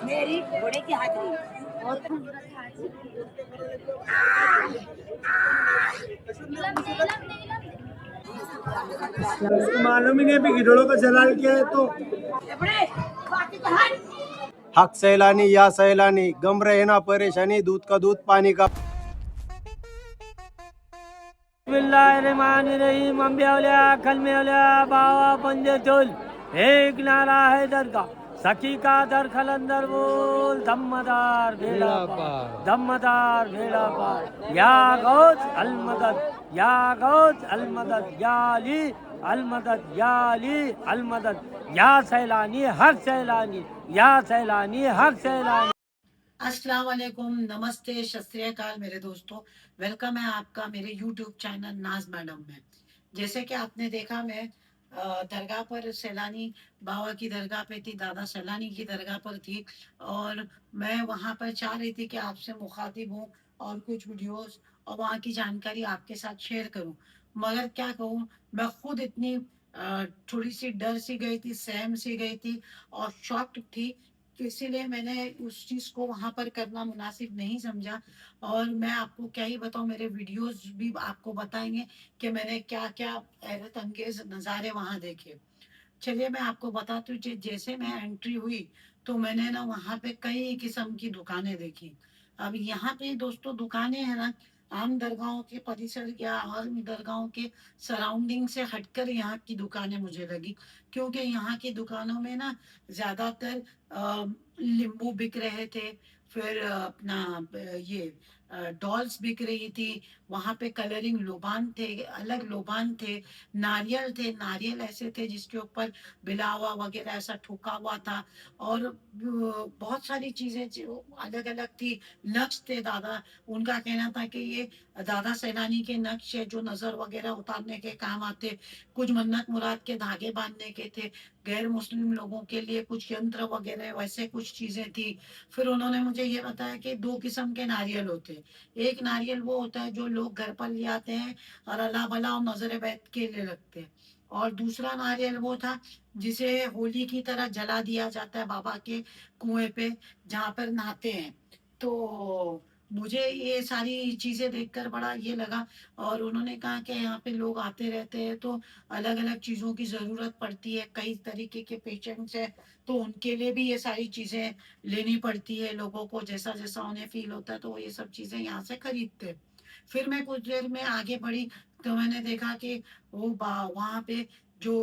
मेरी घोड़े की हाजिरी और उसको मालूम ही नहीं भी गिद्धड़ों का जलाल क्या है। तो हक सैलानी या सैलानी, गम रहे ना परेशानी, दूध का दूध पानी का। बिस्मिल्लाहिर्रहमानिर्रहीम। अंबियाउलिया कलमेउलिया बावा पंजतुल। एक नारा है दरगाह सखी का दर खलंदर बोल। दम्मदार भेड़ा पार, दम्मदार भेड़ा पार। या गौस अलमदद, या गौस अलमदद, या अली अलमदद, या अली अलमदद, या सैलानी हक सैलानी, या सैलानी हक सैलानी। अस्सलाम वालेकुम, नमस्ते, सत श्री अकाल मेरे दोस्तों। वेलकम है आपका मेरे यूट्यूब चैनल नाज मैडम में। जैसे कि आपने देखा, मैं दरगाह पर सैलानी बाबा की दरगाह पे थी, दादा सैलानी की दरगाह पर थी। और मैं वहाँ पर चाह रही थी कि आपसे मुखातिब हूँ और कुछ वीडियोस और वहाँ की जानकारी आपके साथ शेयर करूँ। मगर क्या कहूँ, मैं खुद इतनी थोड़ी सी डर सी गई थी, सहम सी गई थी और शॉक्ड थी। तो इसीलिए मैंने उस चीज़ को वहाँ पर करना मुनासिब नहीं समझा। और मैं आपको क्या ही बताऊँ, मेरे वीडियोस भी आपको बताएंगे कि मैंने क्या क्या हैरत अंगेज नज़ारे वहाँ देखे। चलिए मैं आपको बताती हूँ। जैसे मैं एंट्री हुई तो मैंने ना वहाँ पे कई किस्म की दुकानें देखी। अब यहाँ पे दोस्तों दुकानें हैं ना, आम दरगाहों के परिसर या आम दरगाहों के सराउंडिंग से हटकर यहाँ की दुकानें मुझे लगी। क्योंकि यहाँ की दुकानों में ना ज़्यादातर लींबू बिक रहे थे। फिर अपना ये डॉल्स बिक रही थी। वहाँ पे कलरिंग लोबान थे, अलग लोबान थे। नारियल थे, नारियल ऐसे थे जिसके ऊपर बिलावा वगैरह ऐसा ठोका हुआ था। और बहुत सारी चीजें जो अलग अलग थी। नक्श थे दादा, उनका कहना था कि ये दादा सैलानी के नक्श है जो नजर वगैरह उतारने के काम आते। कुछ मन्नत मुराद के धागे बांधने के थे। गैर मुस्लिम लोगों के लिए कुछ यंत्र वगैरह वैसे कुछ चीजें थी। फिर उन्होंने मुझे ये बताया कि दो किस्म के नारियल होते हैं। एक नारियल वो होता है जो लोग घर पर ले आते हैं और अल्लाह भला और नजर बैत के लिए रखते हैं। और दूसरा नारियल वो था जिसे होली की तरह जला दिया जाता है बाबा के कुएं पे, जहाँ पर नहाते हैं। तो मुझे ये सारी चीजें देखकर बड़ा ये लगा। और उन्होंने कहा कि यहाँ पे लोग आते रहते हैं तो अलग अलग चीजों की जरूरत पड़ती है। कई तरीके के पेशेंट्स हैं तो उनके लिए भी ये सारी चीजें लेनी पड़ती है। लोगों को जैसा जैसा उन्हें फील होता है तो वो ये सब चीजें यहाँ से खरीदते हैं। फिर मैं कुछ देर में आगे बढ़ी तो मैंने देखा कि वहाँ पे जो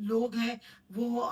लोग हैं वो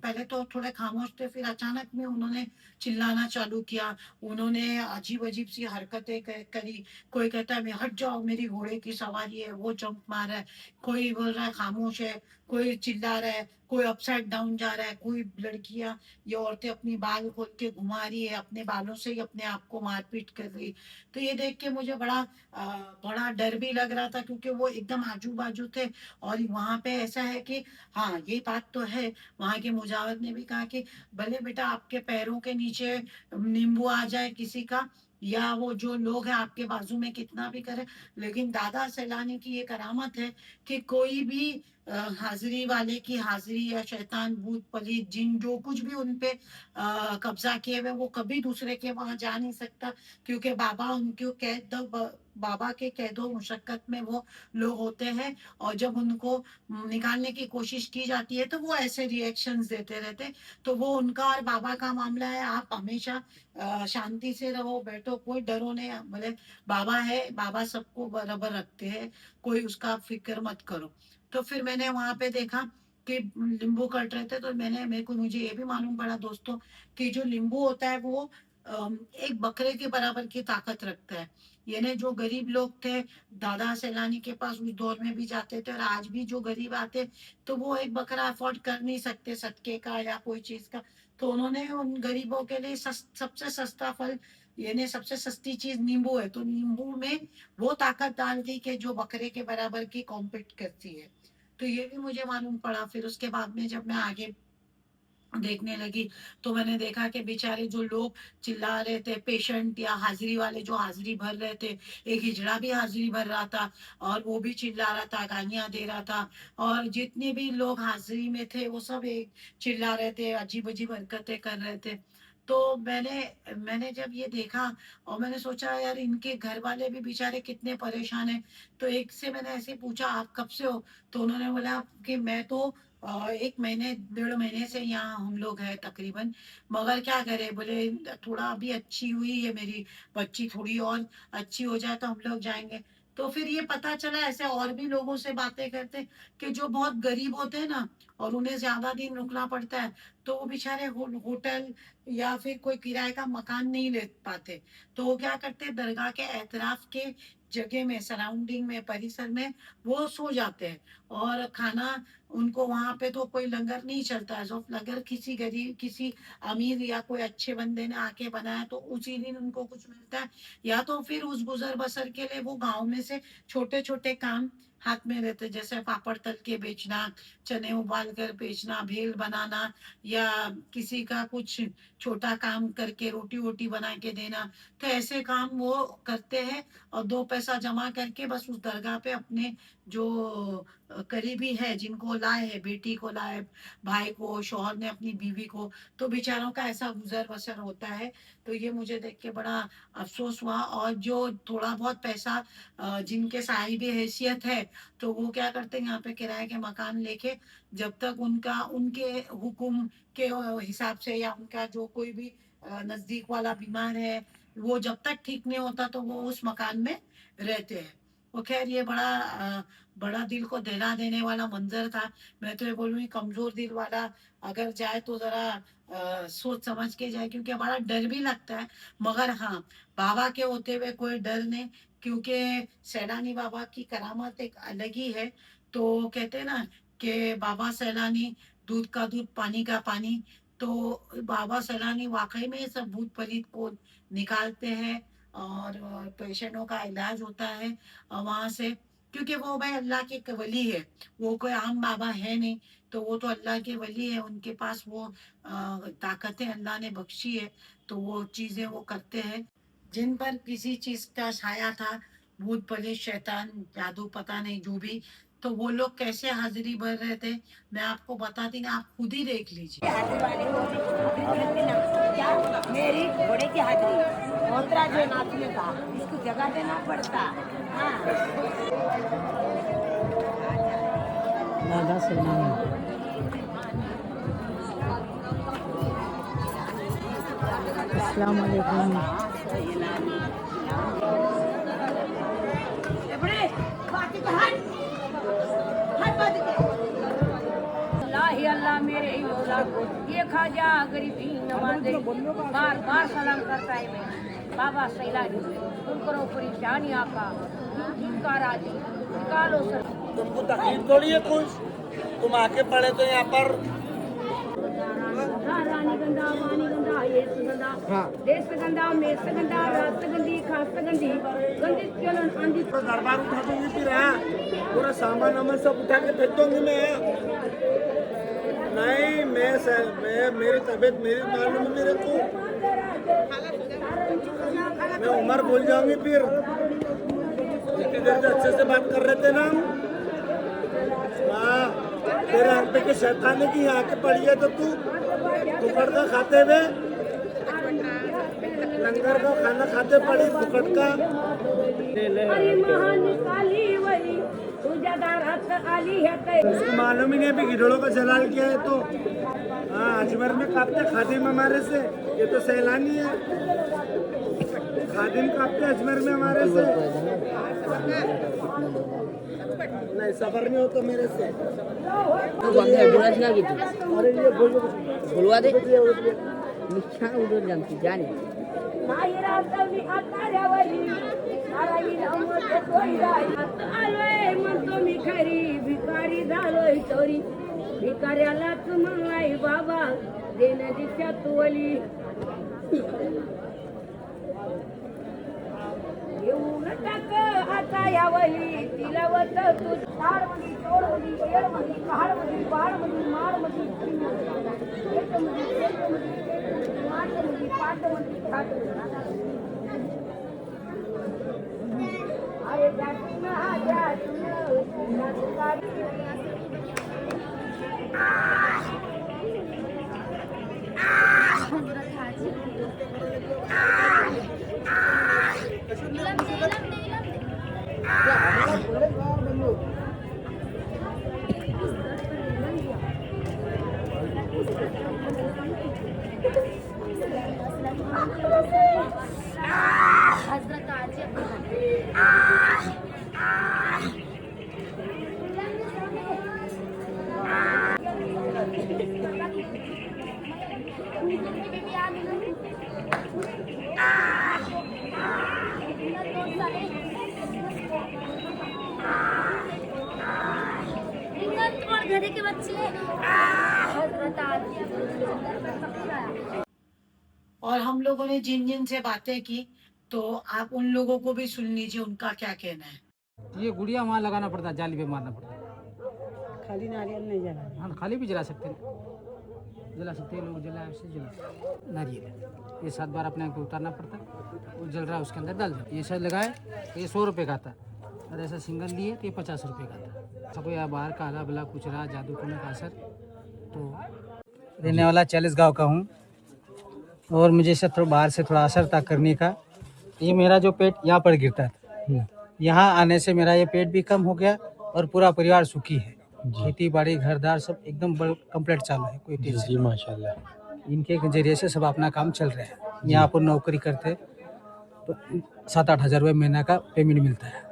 पहले तो थोड़े खामोश थे। फिर अचानक में उन्होंने चिल्लाना चालू किया। उन्होंने अजीब अजीब सी हरकतें करी। कोई कहता है मैं हट जाओ, मेरी घोड़े की सवारी है, वो जंप मार रहा है। कोई बोल रहा है खामोश है, कोई चिल्ला रहा है, कोई अपसाइड डाउन जा रहा है। कोई लड़कियां या औरतें अपनी बाल खोल के घुमा रही है, अपने बालों से ही अपने आप को मारपीट कर रही। तो ये देख के मुझे बड़ा डर भी लग रहा था क्योंकि वो एकदम आजू बाजू थे। और वहां पे ऐसा है कि हाँ ये बात तो है, वहां के मुजावर ने भी कहा कि भले बेटा आपके पैरों के नीचे नींबू आ जाए किसी का, या वो जो लोग हैं आपके बाजू में कितना भी करे, लेकिन दादा सैलानी की ये करामत है कि कोई भी हाजिरी वाले की हाजिरी या शैतान भूत पलीत जिन जो कुछ भी उनपे कब्जा किए हुए वो कभी दूसरे के वहां जा नहीं सकता। क्योंकि बाबा उनको बाबा के कैदो मुशक्कत में वो लोग होते हैं। और जब उनको निकालने की कोशिश की जाती है तो वो ऐसे रिएक्शंस देते रहते। तो वो उनका और बाबा का मामला है। आप हमेशा शांति से रहो, बैठो, कोई डरो नहीं। भले बाबा है, बाबा सबको बराबर रखते हैं, कोई उसका फिक्र मत करो। तो फिर मैंने वहां पे देखा कि लींबू कट रहे थे। तो मेरे को मुझे ये भी मालूम पड़ा दोस्तों कि जो लींबू होता है वो एक बकरे के बराबर की ताकत रखता है। यानी जो गरीब लोग थे दादा सैलानी के पास उस दौर में भी जाते थे और आज भी जो गरीब आते तो वो एक बकरा अफोर्ड कर नहीं सकते सदके का या कोई चीज का। तो उन्होंने उन गरीबों के लिए सबसे सस्ता फल यानी सबसे सस्ती चीज नींबू है। तो नींबू में वो ताकत डाल दी कि जो बकरे के बराबर की कॉम्पीट करती है। तो ये भी मुझे मालूम पड़ा। फिर उसके बाद में जब मैं आगे देखने लगी तो मैंने देखा कि बेचारे जो लोग चिल्ला रहे थे, पेशेंट या हाजिरी वाले जो हाजिरी भर रहे थे, एक हिजड़ा भी हाजिरी भर रहा था और वो भी चिल्ला रहा था, गालियां दे रहा था। और जितने भी लोग हाजिरी में थे वो सब एक चिल्ला रहे थे, अजीब अजीब हरकतें कर रहे थे। तो मैंने जब ये देखा और मैंने सोचा यार इनके घर वाले भी बेचारे कितने परेशान हैं। तो एक से मैंने ऐसे पूछा आप कब से हो? तो उन्होंने बोला कि मैं तो 1 महीने 1.5 महीने से यहाँ हम लोग हैं तकरीबन, मगर क्या करें, बोले थोड़ा अभी अच्छी हुई है मेरी बच्ची, थोड़ी और अच्छी हो जाए तो हम लोग जाएंगे। तो फिर ये पता चला ऐसे और भी लोगों से बातें करते कि जो बहुत गरीब होते हैं ना और उन्हें ज्यादा दिन रुकना पड़ता है, तो वो बेचारे होटल या फिर कोई किराए का मकान नहीं ले पाते, तो वो क्या करते हैं दरगाह के एतराफ के जगह में, सराउंडिंग में, परिसर में वो सो जाते हैं। और खाना उनको वहां पे तो कोई लंगर नहीं चलता है, तो लंगर किसी गरीब, किसी अमीर या कोई अच्छे बंदे ने आके बनाया तो उसी दिन उनको कुछ मिलता है, या तो फिर उस गुजर बसर के लिए वो गांव में से छोटे छोटे काम हाथ में रहते, जैसे पापड़ तल के बेचना, चने उबाल कर बेचना, भेल बनाना, या किसी का कुछ छोटा काम करके रोटी वोटी बना के देना। तो ऐसे काम वो करते हैं और 2 पैसा जमा करके बस उस दरगाह पे अपने जो करीबी है जिनको लाए है, बेटी को लाए, भाई को, शौहर ने अपनी बीवी को, तो बेचारों का ऐसा गुजर बसर होता है। तो ये मुझे देख के बड़ा अफसोस हुआ। और जो थोड़ा बहुत पैसा जिनके साहिबे हैसियत है, तो वो क्या करते हैं यहाँ पे किराए के मकान लेके, जब तक उनका उनके हुक्म के हिसाब से, या उनका जो कोई भी नजदीक वाला बीमार है वो जब तक ठीक नहीं होता तो वो उस मकान में रहते हैं। वो खैर ये बड़ा दिल को दहला देने वाला मंजर था। मैं तो ये बोलूँगी कमजोर दिल वाला अगर जाए तो जरा सोच समझ के जाए, क्योंकि बड़ा डर भी लगता है। मगर हाँ, बाबा के होते हुए कोई डर नहीं, क्योंकि सैलानी बाबा की करामत एक अलग ही है। तो कहते हैं ना कि बाबा सैलानी, दूध का दूध पानी का पानी। तो बाबा सैलानी वाकई में सब भूत प्रेत को निकालते हैं और पेशेंटों का इलाज होता है वहां से, क्योंकि वो भाई अल्लाह के वली है, वो कोई आम बाबा है नहीं। तो वो तो अल्लाह के वली है, उनके पास वो ताकतें अल्लाह ने बख्शी है, तो वो चीजें वो करते हैं। जिन पर किसी चीज का साया था, भूत प्रेत शैतान जादू पता नहीं जो भी, तो वो लोग कैसे हाजिरी भर रहे थे मैं आपको बताती नहीं, आप खुद ही देख लीजिए। हाजिरी वाले को क्या मेरी घोड़े की हाजिरी, मोतरा जो नाचने का इसको जगह देना पड़ता। हाँ दादा सैलानी। अस्सलाम वालेकुम। अल्लाह मेरे मौला को ये खाजा गरीबी नवाजे बार बार सलाम करता है मैं बाबा सैलानी, तुम करो परेशानियाँ का जिनका राजी निकालो सर। तुमको तकलीफ थोड़ी है कुछ, तुम आके पड़े तो यहाँ पर रानी गंदा, वानी गंदा, ये गंदा, देश गंदा, मेस गंदा, रात गंदी, खास गंदी, गंदी चलन आंधी। दरबार उठा दूंगी फिर, पूरा सामान वामान सब उठा के फेंक दूंगी मैं। नहीं मैं मेरी तबीयत मेरी मालूम है मेरे को, मैं उम्र भूल जाऊंगी फिर। जितनी देर से अच्छे से बात कर रहे थे ना हम, तेरे हम पे के शैतान की यहाँ के पड़ी है, तो तू फुकट का खाते हुए लंगर का खाना खाते पड़ी फुकट का। उसको मालूम ही नहीं अभी गिरड़ों का जलाल किया है। तो हाँ, अजमेर में कापते खादिम हमारे से, ये तो सैलानी है, खादिम कापते अजमेर में हमारे से। नहीं सफर में हो तो मेरे से बोलवा दे मिठा उधर जानती जाने भिकारी झालोय चोरी, भिकाऱ्यालाच म्हणलाय बाबा देण दिशा तुवली। येऊन टाक आता यावली तिला वत तू ताडमधी चोडमधी येडमधी कहाडमधी बाडमधी माडमधी माटमधी पाटमधी थाटमधी आये जाती ना जाती ना घरे के बच्चे और हम लोगों ने जिन जिन से बातें की, तो आप उन लोगों को भी सुन लीजिए, उनका क्या कहना है। ये गुड़िया वहाँ लगाना पड़ता है, जाली पे मारना पड़ता है। खाली नारियल नहीं जला हाँ, खाली भी जला सकते हैं, जला सकते हैं लोग, जला ऐसे जला नारियल ये 7 बार अपने आप को उतारना पड़ता है, वो जल रहा है उसके अंदर डाल दो। ये सब लगाए तो ये 100 रुपये का आता है, और ऐसा सिंगल लिए तो ये 50 रुपये का आता है। सब या बाहर का हला भला कुछ रहा जादू टोने का असर। तो रहने वाला 40 गाँव का हूँ, और मुझे से थोड़ा बाहर से थोड़ा असर था करने का। ये मेरा जो पेट यहाँ पर गिरता था, यहाँ आने से मेरा ये पेट भी कम हो गया, और पूरा परिवार सुखी है। खेती बाड़ी घरदार सब एकदम कंप्लीट चालू है, कोई टेंशन जी माशाल्लाह। इनके जरिए से सब अपना काम चल रहा है। यहाँ पर नौकरी करते तो 7-8 हज़ार रुपये महीना का पेमेंट मिलता है,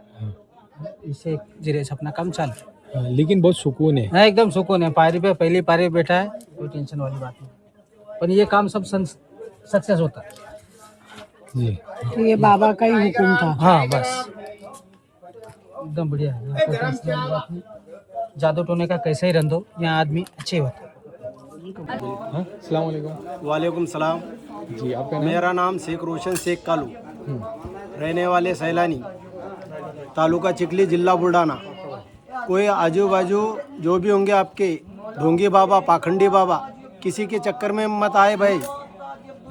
इससे जरिए से अपना काम चालू है। हाँ, लेकिन बहुत सुकून है। हाँ, एकदम सुकून है। पारी पे पहली पारी पे बैठा है, कोई टेंशन वाली बात नहीं। पर ये काम सब सक्सेस होता है जी। तो ये बाबा का ही हुक्म था। हाँ बस एकदम बढ़िया है, यहाँ कोई टेंशन वाली बात नहीं। जादू टोने का कैसे ही रंधो, यहाँ आदमी अच्छे होते हैं। हाँ, अस्सलाम वालेकुम। वालेकुम सलाम। जी, आपका नाम? मेरा नाम शेख रोशन शेख कालू, रहने वाले सैलानी, तालुका चिखली, जिला बुल्ढाना। कोई आजू बाजू जो भी होंगे आपके ढोंगी बाबा, पाखंडी बाबा, किसी के चक्कर में मत आए भाई।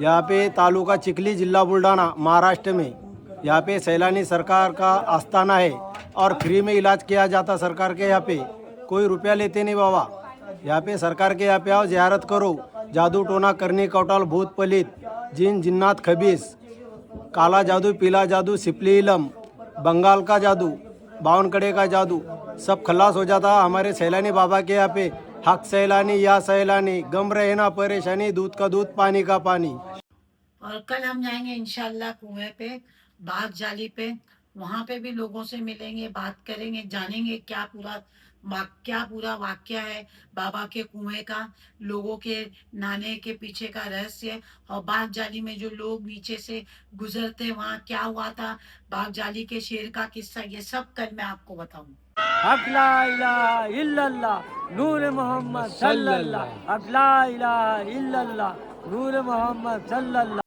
यहाँ पे तालुका चिखली, जिला बुल्ढाना, महाराष्ट्र में, यहाँ पे सैलानी सरकार का आस्थाना है, और फ्री में इलाज किया जाता सरकार के यहाँ पे, कोई रुपया लेते नहीं बाबा। यहाँ पे सरकार के यहाँ पे आओ, ज़ियारत करो। जादू टोना करनी कौटल भूत पलित जिन जिन्नात खबीस, काला जादू, पीला जादू, सिपली इलम, बंगाल का जादू, बावन कड़े का जादू, सब खलास हो जाता हमारे सैलानी बाबा के यहाँ पे। हक सैलानी या सैलानी, गम रहे ना परेशानी, दूध का दूध पानी का पानी। और कल हम जाएंगे इंशाल्लाह कुएं पे, बाग जाली पे, वहाँ पे भी लोगों से मिलेंगे, बात करेंगे, जानेंगे क्या पूरा वाक्य है बाबा के कुएं का, लोगों के नहाने के पीछे का रहस्य, और बाग जाली में जो लोग नीचे से गुजरते वहाँ क्या हुआ था, बाग जाली के शेर का किस्सा, ये सब कल मैं आपको बताऊंगा। हक ला इलाहा इल्लल्लाह नूर मोहम्मद सल्लल्लाह, हक ला इलाहा इल्लल्लाह नूर मोहम्मद सल्लल्लाह।